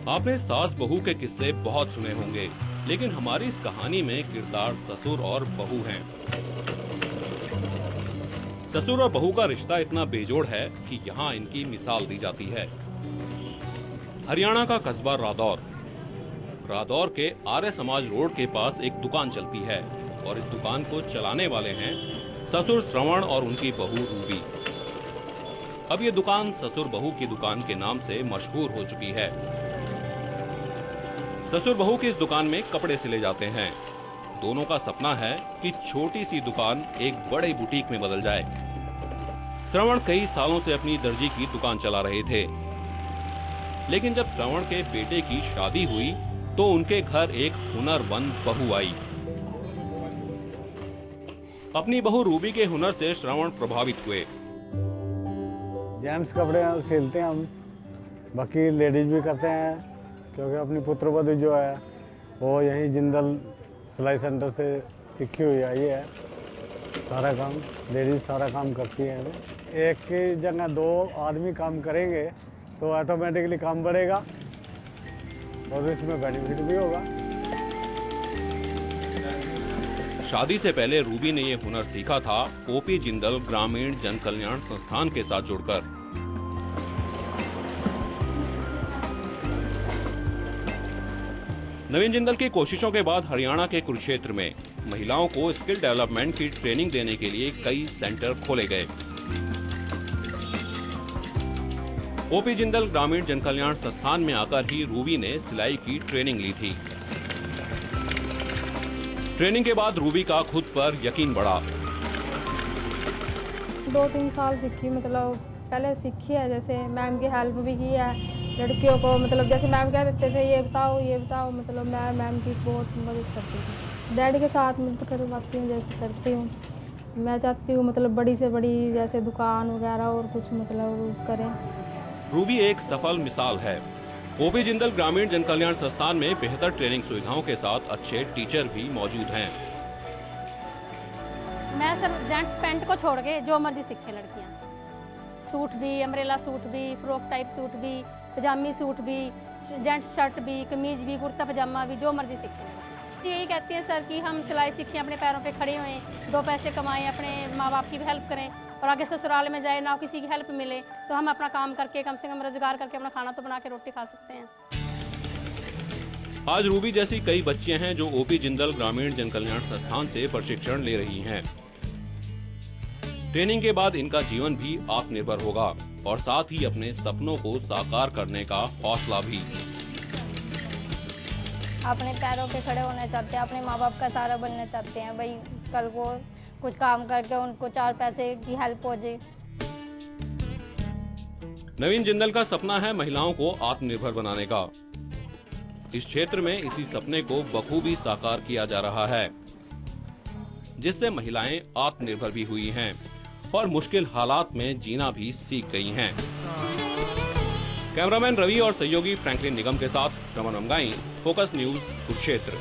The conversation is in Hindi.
आपने सास बहू के किस्से बहुत सुने होंगे, लेकिन हमारी इस कहानी में किरदार ससुर और बहू हैं। ससुर और बहू का रिश्ता इतना बेजोड़ है कि यहाँ इनकी मिसाल दी जाती है। हरियाणा का कस्बा रादौर के आर्य समाज रोड के पास एक दुकान चलती है और इस दुकान को चलाने वाले हैं ससुर श्रवण और उनकी बहू रूबी। अब ये दुकान ससुर बहू की दुकान के नाम से मशहूर हो चुकी है। ससुर बहू की इस दुकान में कपड़े सिले जाते हैं। दोनों का सपना है कि छोटी सी दुकान एक बड़े बुटीक में बदल जाए। श्रवण कई सालों से अपनी दर्जी की दुकान चला रहे थे, लेकिन जब श्रवण के बेटे की शादी हुई तो उनके घर एक हुनरमंद बहू आई। अपनी बहू रूबी के हुनर से श्रवण प्रभावित हुए। जेंट्स कपड़े सिलते हैं हम, बाकी लेडीज भी करते हैं, क्योंकि अपनी पुत्रवधू जो है वो यही जिंदल सिलाई सेंटर से सीखी हुई आई है। सारा काम लेडीज सारा काम करती हैं। एक की जगह दो आदमी काम करेंगे तो ऑटोमेटिकली काम बढ़ेगा और इसमें बेनिफिट भी होगा। शादी से पहले रूबी ने ये हुनर सीखा था ओपी जिंदल ग्रामीण जन कल्याण संस्थान के साथ जुड़कर। नवीन जिंदल की कोशिशों के बाद हरियाणा के कुरुक्षेत्र में महिलाओं को स्किल डेवलपमेंट की ट्रेनिंग देने के लिए कई सेंटर खोले गए। ओपी जिंदल ग्रामीण जन कल्याण संस्थान में आकर ही रूबी ने सिलाई की ट्रेनिंग ली थी। ट्रेनिंग के बाद रूबी का खुद पर यकीन बढ़ा। 2-3 साल सीखी, मतलब पहले सीखी है, जैसे मैम की हेल्प भी की है लड़कियों को। मतलब जैसे मैम कह देते थे ये बताओ, मतलब मैं मैम की बहुत मदद करती थी। डैडी के साथ मदद करवाती हूँ, जैसे करती हूँ। मैं चाहती हूँ मतलब बड़ी से बड़ी जैसे दुकान वगैरह और कुछ मतलब करें। रूबी एक सफल मिसाल है। ओपी जिंदल ग्रामीण जन कल्याण संस्थान में बेहतर ट्रेनिंग सुविधाओं के साथ अच्छे टीचर भी मौजूद हैं। मैं सर जेंट्स पैंट को छोड़ के जो मर्जी सीखे लड़कियां। सूट भी, अम्ब्रेला सूट भी, फ्रॉक टाइप सूट भी, पजामी सूट भी, जेंट्स शर्ट भी, कमीज भी, कुर्ता पजामा भी, जो मर्जी सीखें। यही कहती हैं सर कि हम सिलाई सीखें, अपने पैरों पे खड़े होएं, 2 पैसे कमाएं, अपने माँ बाप की भी हेल्प करें और आगे ससुराल में जाए ना किसी की हेल्प मिले तो हम अपना काम करके कम से कम रोजगार करके अपना खाना तो बना के रोटी खा सकते हैं। आज रूबी जैसी कई बच्चियां हैं जो ओपी जिंदल ग्रामीण जन कल्याण संस्थान से प्रशिक्षण ले रही हैं। ट्रेनिंग के बाद इनका जीवन भी आत्मनिर्भर होगा और साथ ही अपने सपनों को साकार करने का हौसला भी। अपने पैरों पे खड़े होना चाहते हैं, अपने माँ बाप का सहारा बनना चाहते हैं। भाई कल को कुछ काम करके उनको 4 पैसे की हेल्प हो जाए। नवीन जिंदल का सपना है महिलाओं को आत्मनिर्भर बनाने का। इस क्षेत्र में इसी सपने को बखूबी साकार किया जा रहा है, जिससे महिलाएं आत्मनिर्भर भी हुई हैं और मुश्किल हालात में जीना भी सीख गई हैं। कैमरामैन रवि और सहयोगी फ्रैंकलिन निगम के साथ रमन अमगाई, फोकस न्यूज, कुरुक्षेत्र।